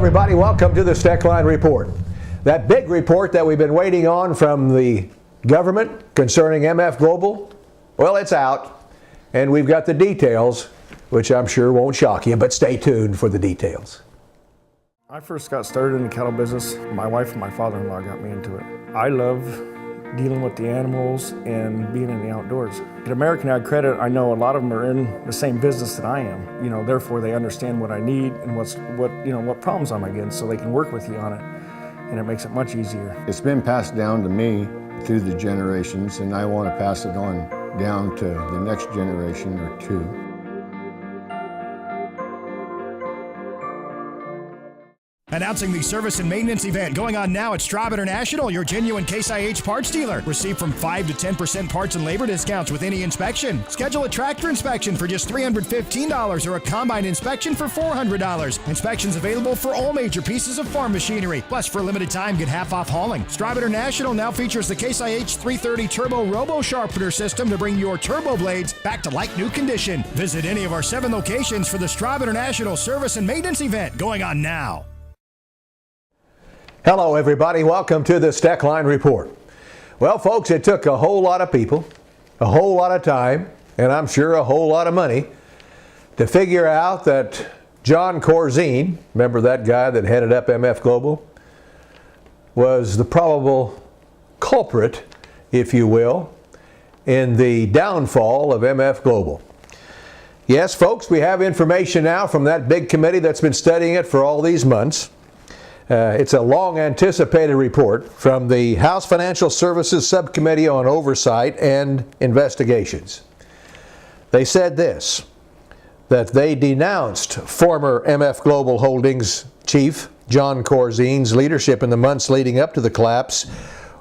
everybody. Welcome to the Steckline Report. That big report that we've been waiting on from the government concerning MF Global, well, it's out, and we've got the details, which I'm sure won't shock you, but stay tuned for the details. I first got started in the cattle business. My wife and my father-in-law got me into it. I love dealing with the animals and being in the outdoors. At American Ag Credit, I know a lot of them are in the same business that I am. Therefore they understand what I need and what problems I'm against, so they can work with you on it, and it makes it much easier. It's been passed down to me through the generations, and I want to pass it on down to the next generation or two. Announcing the service and maintenance event going on now at Straub International, your genuine Case IH parts dealer. Receive from 5 to 10% parts and labor discounts with any inspection. Schedule a tractor inspection for just $315 or a combine inspection for $400. Inspections available for all major pieces of farm machinery. Plus, for a limited time, get half off hauling. Straub International now features the Case IH 330 Turbo Robo Sharpener system to bring your turbo blades back to like new condition. Visit any of our 7 locations for the Straub International service and maintenance event going on now. Hello everybody, welcome to the Steckline Report. Well folks, it took a whole lot of people, a whole lot of time, and I'm sure a whole lot of money to figure out that John Corzine, remember that guy that headed up MF Global, was the probable culprit, if you will, in the downfall of MF Global. Yes folks, we have information now from that big committee that's been studying it for all these months. It's a long anticipated report from the House Financial Services Subcommittee on Oversight and Investigations. They said this, that they denounced former MF Global Holdings chief John Corzine's leadership in the months leading up to the collapse,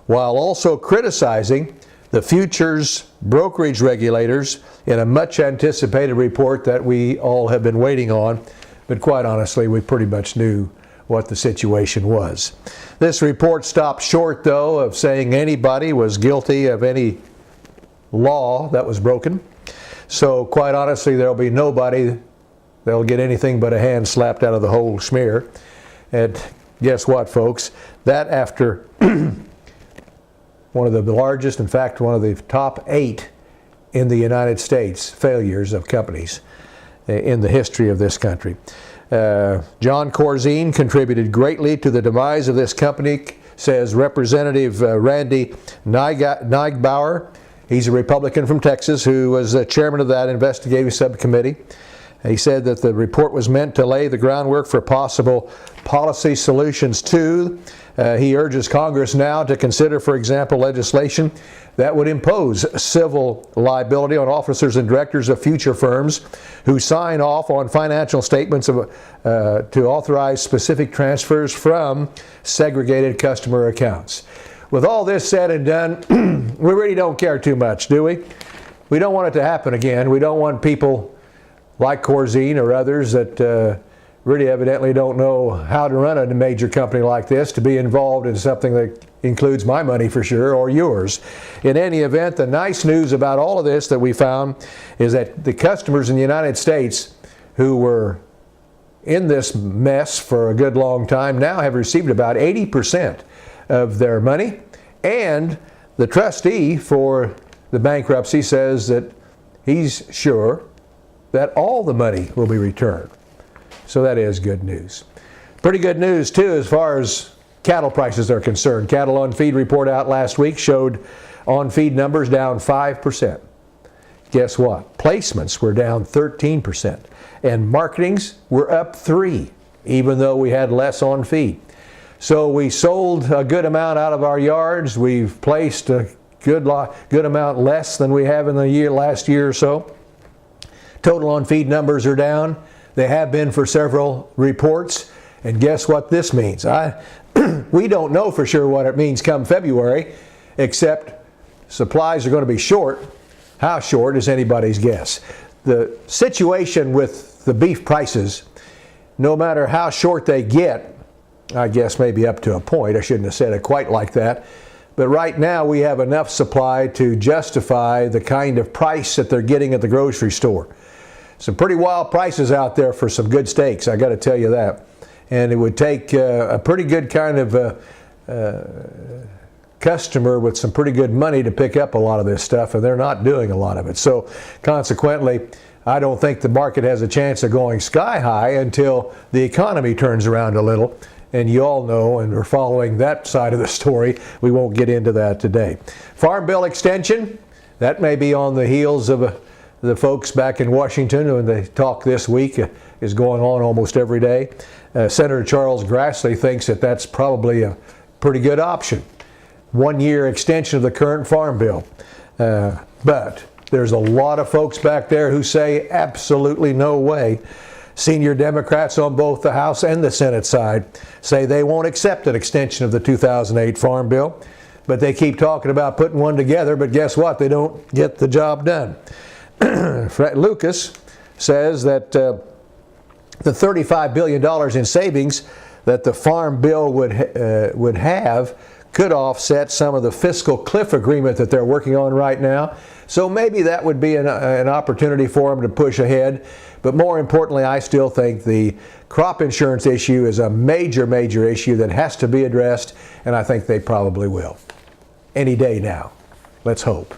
while also criticizing the futures brokerage regulators in a much anticipated report that we all have been waiting on, but quite honestly we pretty much knew what the situation was. This report stopped short, though, of saying anybody was guilty of any law that was broken. So, quite honestly, there'll be nobody that'll get anything but a hand slapped out of the whole schmear. And guess what, folks? That after one of the largest, in fact, one of the top 8 in the United States failures of companies in the history of this country. John Corzine contributed greatly to the demise of this company, says Representative Randy Neigbauer. He's a Republican from Texas who was the chairman of that investigative subcommittee. He said that the report was meant to lay the groundwork for possible policy solutions too. He urges Congress now to consider, for example, legislation that would impose civil liability on officers and directors of future firms who sign off on financial statements to authorize specific transfers from segregated customer accounts. With all this said and done, we really don't care too much, do we? We don't want it to happen again. We don't want people like Corzine or others that really evidently don't know how to run a major company like this to be involved in something that includes my money for sure, or yours. In any event, the nice news about all of this that we found is that the customers in the United States who were in this mess for a good long time now have received about 80% of their money, and the trustee for the bankruptcy says that he's sure that all the money will be returned. So that is good news. Pretty good news too as far as cattle prices are concerned. Cattle on feed report out last week showed on feed numbers down 5%. Guess what? Placements were down 13% and marketings were up 3%, even though we had less on feed. So we sold a good amount out of our yards. We've placed a good amount less than we have in the last year or so. Total on feed numbers are down. They have been for several reports. And guess what this means? We don't know for sure what it means come February, except supplies are going to be short. How short is anybody's guess. The situation with the beef prices, no matter how short they get, I guess maybe up to a point, I shouldn't have said it quite like that, but right now we have enough supply to justify the kind of price that they're getting at the grocery store. Some pretty wild prices out there for some good steaks, I got to tell you that. and it would take a pretty good kind of customer with some pretty good money to pick up a lot of this stuff, and they're not doing a lot of it. So consequently, I don't think the market has a chance of going sky high until the economy turns around a little. And you all know, and we're following that side of the story. We won't get into that today. Farm bill extension, that may be on the heels of the folks back in Washington when they talk this week is going on almost every day. Senator Charles Grassley thinks that that's probably a pretty good option. 1 year extension of the current farm bill. But there's a lot of folks back there who say absolutely no way. Senior Democrats on both the House and the Senate side say they won't accept an extension of the 2008 Farm Bill, but they keep talking about putting one together, but guess what? They don't get the job done. Lucas says that the $35 billion in savings that the Farm Bill would have could offset some of the fiscal cliff agreement that they're working on right now. So maybe that would be an opportunity for them to push ahead. But more importantly, I still think the crop insurance issue is a major, major issue that has to be addressed, and I think they probably will. Any day now. Let's hope.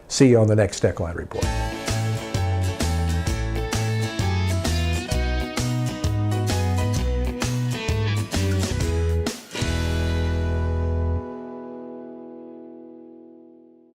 See you on the next Steckline Report.